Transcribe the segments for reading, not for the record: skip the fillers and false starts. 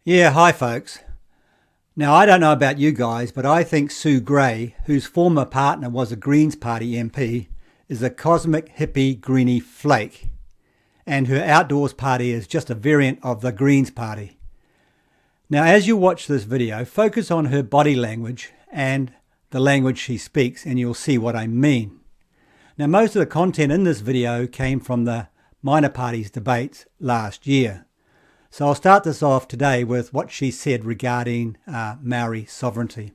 Yeah, hi folks. Now I don't know about you guys, but I think Sue Gray, whose former partner was a Greens Party MP, is a cosmic hippie greeny flake. And her outdoors party is just a variant of the Greens Party. Now as you watch this video, focus on her body language and the language she speaks and you'll see what I mean. Now most of the content in this video came from the minor parties debates last year. So I'll start this off today with what she said regarding Maori sovereignty.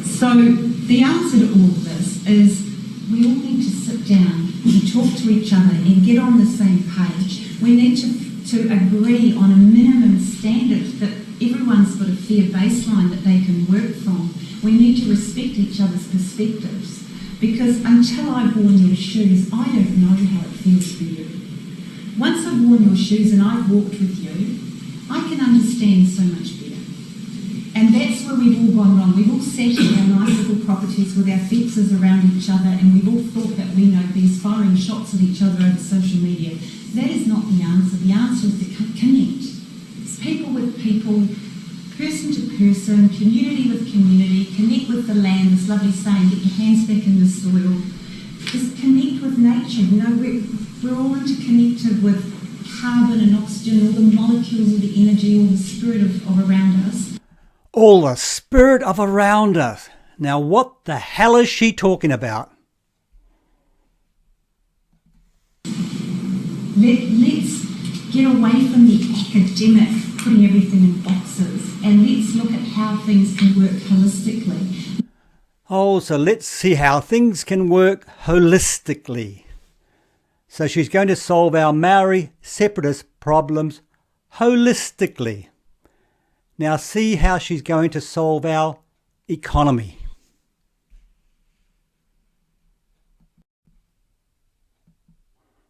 So the answer to all of this is we all need to sit down and talk to each other and get on the same page. We need to agree on a minimum standard that everyone's got a fair baseline that they can work from. We need to respect each other's perspectives, because until I've worn your shoes, I don't know how it feels for you. Once I've worn your shoes and I've walked with you, I can understand so much better. And that's where we've all gone wrong. We've all sat in our nice little properties with our fences around each other and we've all thought that we know best, firing shots at each other over social media. That is not the answer. The answer is to connect. It's people with people, person to person, community with community, connect with the land, this lovely saying, get your hands back in the soil. Just connect with nature. You know, we're all interconnected with carbon and oxygen, all the molecules of the energy, all the spirit of around us. All the spirit of around us. Now what the hell is she talking about? Let's get away from the academic putting everything in boxes and let's look at how things can work holistically. Oh, so let's see how things can work holistically. So she's going to solve our Maori separatist problems holistically. Now see how she's going to solve our economy.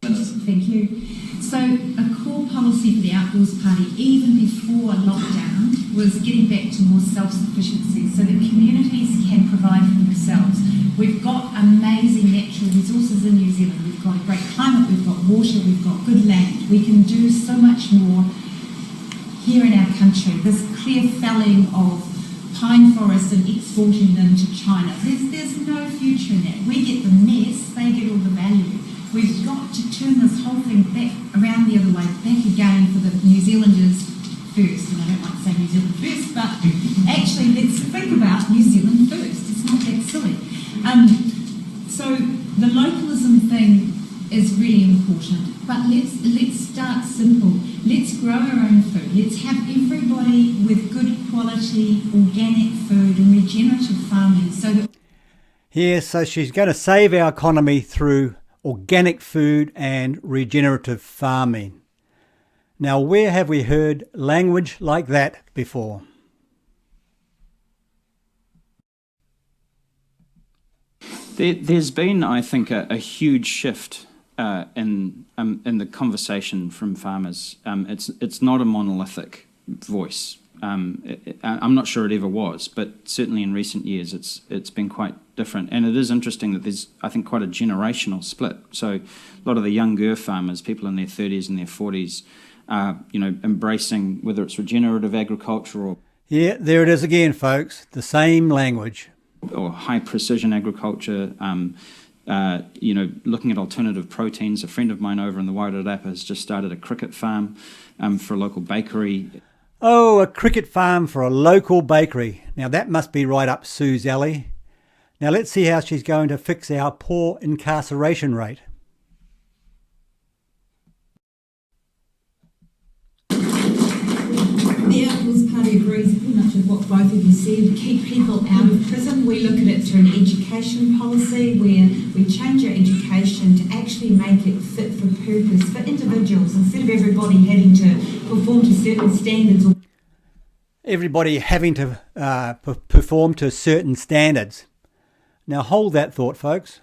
Thank you. So a core policy for the Outdoors Party, even before lockdown, was getting back to more self-sufficiency so that communities can provide for themselves. We've got amazing natural resources in New Zealand. We've got a great climate, we've got water, we've got good land. We can do so much more here in our country. This clear felling of pine forests and exporting them to China, there's no future in that. We get the mess, they get all the value. We've got to turn this whole thing back around the other way, back again for the New Zealanders first. And I don't like to say New Zealand first, but actually let's think about New Zealand first. It's not that silly. So the localism thing is really important, but let's start simple. Let's grow our own food. Let's have everybody with good quality organic food and regenerative farming. So she's going to save our economy through organic food and regenerative farming. Now, where have we heard language like that before? There's been, I think, a huge shift in the conversation from farmers. It's not a monolithic voice. I'm not sure it ever was, but certainly in recent years it's been quite different. And it is interesting that there's, I think, quite a generational split. So a lot of the younger farmers, people in their 30s and their 40s, are embracing whether it's regenerative agriculture or... Yeah, there it is again, folks, the same language. Or high precision agriculture, looking at alternative proteins. A friend of mine over in the Wairarapa has just started a cricket farm for a local bakery. Oh, a cricket farm for a local bakery. Now that must be right up Sue's alley. Now let's see how she's going to fix our poor incarceration rate. The Outdoors Party agrees pretty much with what both of you said. Keep people out of prison. We look at it through an education policy where we change our education to actually make it fit for purpose for individuals instead of everybody having to perform to certain standards. Everybody having to perform to certain standards. Now hold that thought, folks.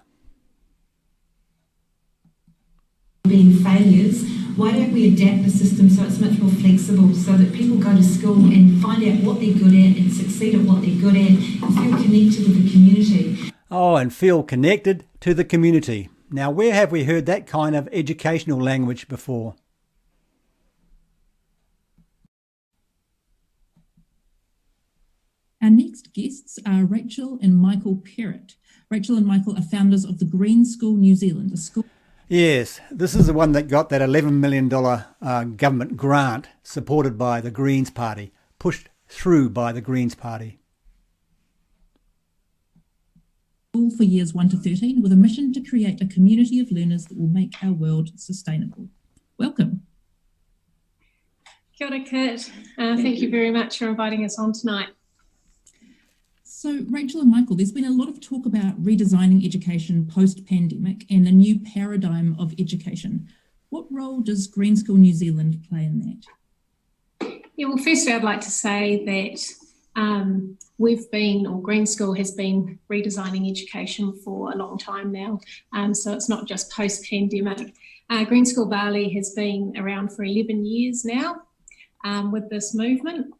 Being failures, why don't we adapt the system so it's much more flexible so that people go to school and find out what they're good at and succeed at what they're good at and feel connected with the community? Oh, and feel connected to the community. Now, where have we heard that kind of educational language before? Our next guests are Rachel and Michael Perrott. Rachel and Michael are founders of the Green School New Zealand, a school. Yes, this is the one that got that $11 million government grant supported by the Greens Party, pushed through by the Greens Party. For years 1 to 13 with a mission to create a community of learners that will make our world sustainable. Welcome. Kia ora, Kurt. Thank you very much for inviting us on tonight. So, Rachel and Michael, there's been a lot of talk about redesigning education post-pandemic and a new paradigm of education. What role does Green School New Zealand play in that? Yeah, well, firstly, I'd like to say that Green School has been redesigning education for a long time now. So it's not just post-pandemic. Green School Bali has been around for 11 years now with this movement.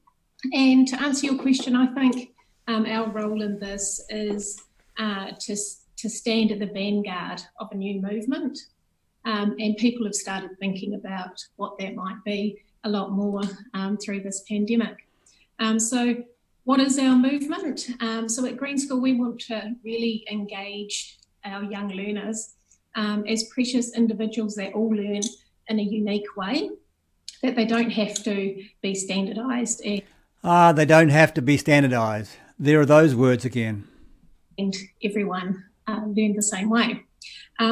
And to answer your question, I think our role in this is to stand at the vanguard of a new movement. And people have started thinking about what that might be a lot more through this pandemic. So what is our movement? So at Green School, we want to really engage our young learners as precious individuals that all learn in a unique way, that they don't have to be standardised. They don't have to be standardised. There are those words again. And everyone learn the same way.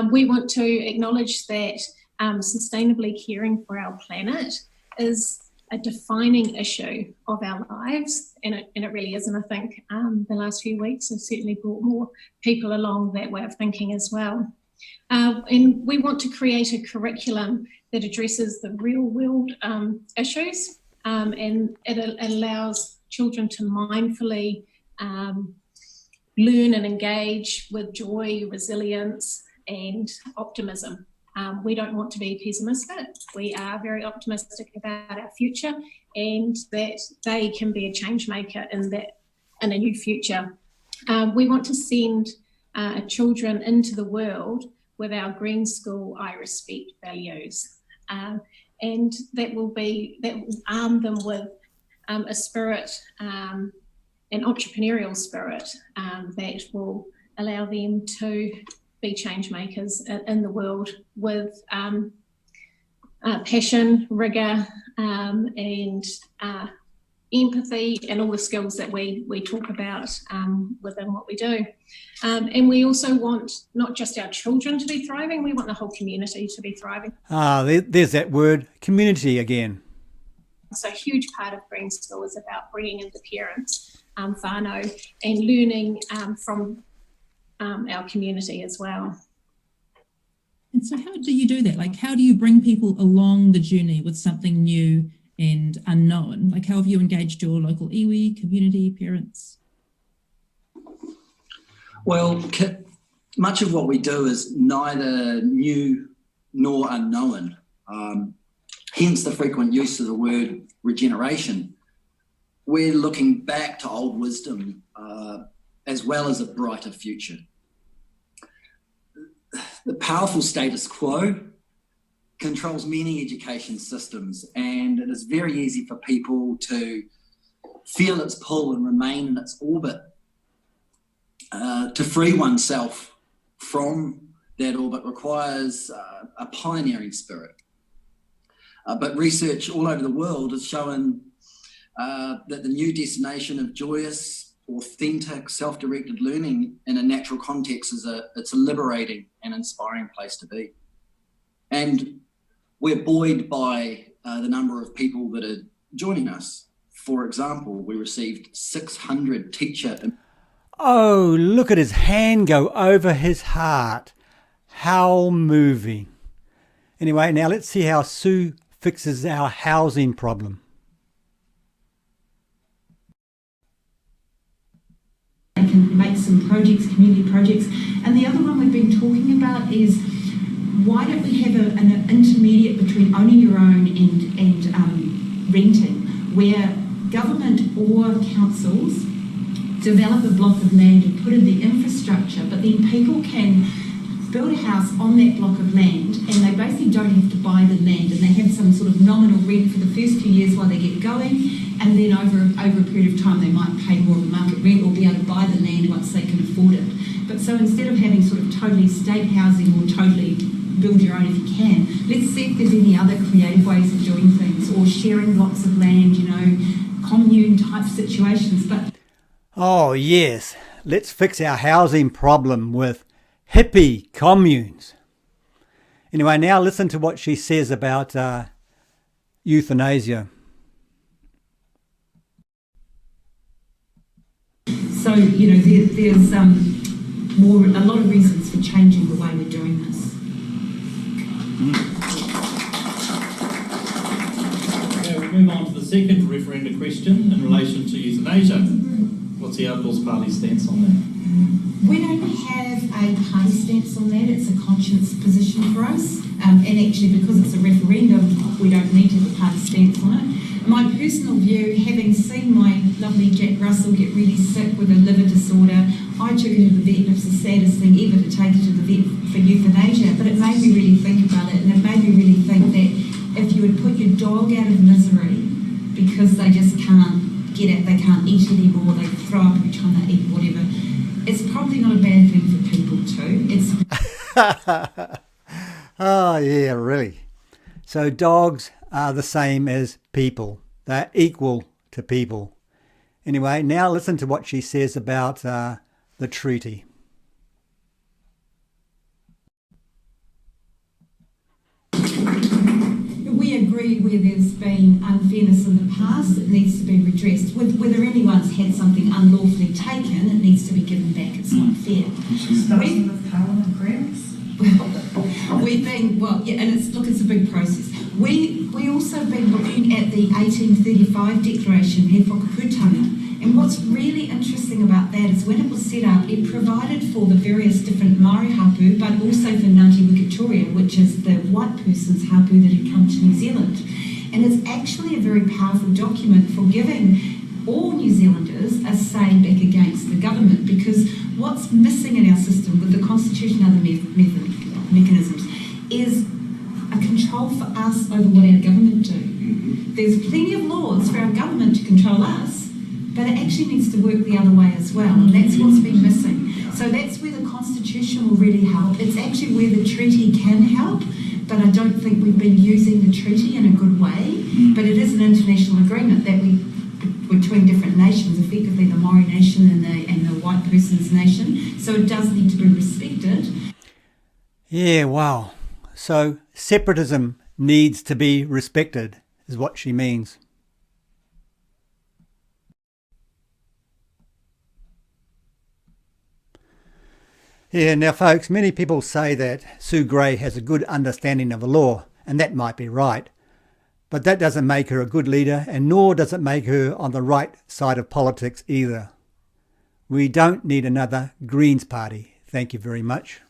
We want to acknowledge that sustainably caring for our planet is a defining issue of our lives, and it really is. And I think the last few weeks have certainly brought more people along that way of thinking as well. And we want to create a curriculum that addresses the real world issues, and it allows children to mindfully learn and engage with joy, resilience, and optimism. We don't want to be pessimistic. We are very optimistic about our future and that they can be a change maker in a new future. We want to send children into the world with our Green School I Respect values, and that will arm them with a spirit, an entrepreneurial spirit that will allow them to be change makers in the world with passion, rigour, and empathy, and all the skills that we talk about within what we do. And we also want not just our children to be thriving, we want the whole community to be thriving. There's that word, community again. So a huge part of Green School is about bringing in the parents, whānau, and learning from our community as well. And so how do you do that? Like, how do you bring people along the journey with something new and unknown? Like, how have you engaged your local iwi, community, parents? Well, much of what we do is neither new nor unknown. Hence the frequent use of the word regeneration. We're looking back to old wisdom as well as a brighter future. The powerful status quo controls many education systems, and it is very easy for people to feel its pull and remain in its orbit. To free oneself from that orbit requires a pioneering spirit. But research all over the world has shown that the new destination of joyous, authentic, self-directed learning in a natural context it's a liberating and inspiring place to be. And we're buoyed by the number of people that are joining us. For example, we received 600 teacher. Oh, look at his hand go over his heart. How moving. Anyway, now let's see how Sue fixes our housing problem. They can make some projects, community projects. And the other one we've been talking about is, why don't we have an intermediate between owning your own and renting, where government or councils develop a block of land and put in the infrastructure infrastructure, but then people can build a house on that block of land, and they basically don't have to buy the land, and they have some sort of nominal rent for the first few years while they get going, and then over a period of time they might pay more of a market rent or be able to buy the land once they can afford it. But so instead of having sort of totally state housing or totally build your own if you can, let's see if there's any other creative ways of doing things, or sharing blocks of land, you know, commune type situations. But oh yes, let's fix our housing problem with hippie communes. Anyway, now listen to what she says about euthanasia. So, you know, there's a lot of reasons for changing the way we're doing this. Okay, we move on to the second referenda question in relation to euthanasia. What's the Outlaws Party stance on that? We don't have a party stance on that. It's a conscience position for us. And actually, because it's a referendum, we don't need to have a party stance on it. My personal view, having seen my lovely Jack Russell get really sick with a liver disorder, I took her to the vet, and it was the saddest thing ever to take her to the vet for euthanasia. But it made me really think about it, and it made me really think that if you would put your dog out of misery because they just can't get it, they can't eat anymore, they throw up every time they eat, whatever, it's probably not a bad thing for people too. It's Oh yeah, really. So dogs are the same as people. They're equal to people. Anyway, now listen to what she says about the treaty. We agree where there's been unfairness in the past, it needs to be redressed. Whether anyone's had something unlawfully taken, it needs to be given back. It's not fair. Starting with Parliament grants? We've been, well, yeah, and it's a big process. We also have been looking at the 1835 Declaration, He Whakaputanga, and what's really interesting about that is when it was set up, it provided for the various different Maori hapu, but also for Ngāti Wikitoria, which is the white person's hapu that had come to New Zealand. And it's actually a very powerful document for giving all New Zealanders a say back against the government, because what's missing in our system with the Constitution and other mechanisms is a control for us over what our government do. There's plenty of laws for our government to control us, but it actually needs to work the other way as well, and that's what's been missing. So that's where the Constitution will really help. It's actually where the treaty can help, but I don't think we've been using the treaty in a good way. But it is an international agreement that between different nations, effectively the Maori nation and the white person's nation. So it does need to be respected. Yeah, wow. So separatism needs to be respected, is what she means. Yeah, now folks, many people say that Sue Gray has a good understanding of the law, and that might be right. But that doesn't make her a good leader, and nor does it make her on the right side of politics either. We don't need another Greens party. Thank you very much.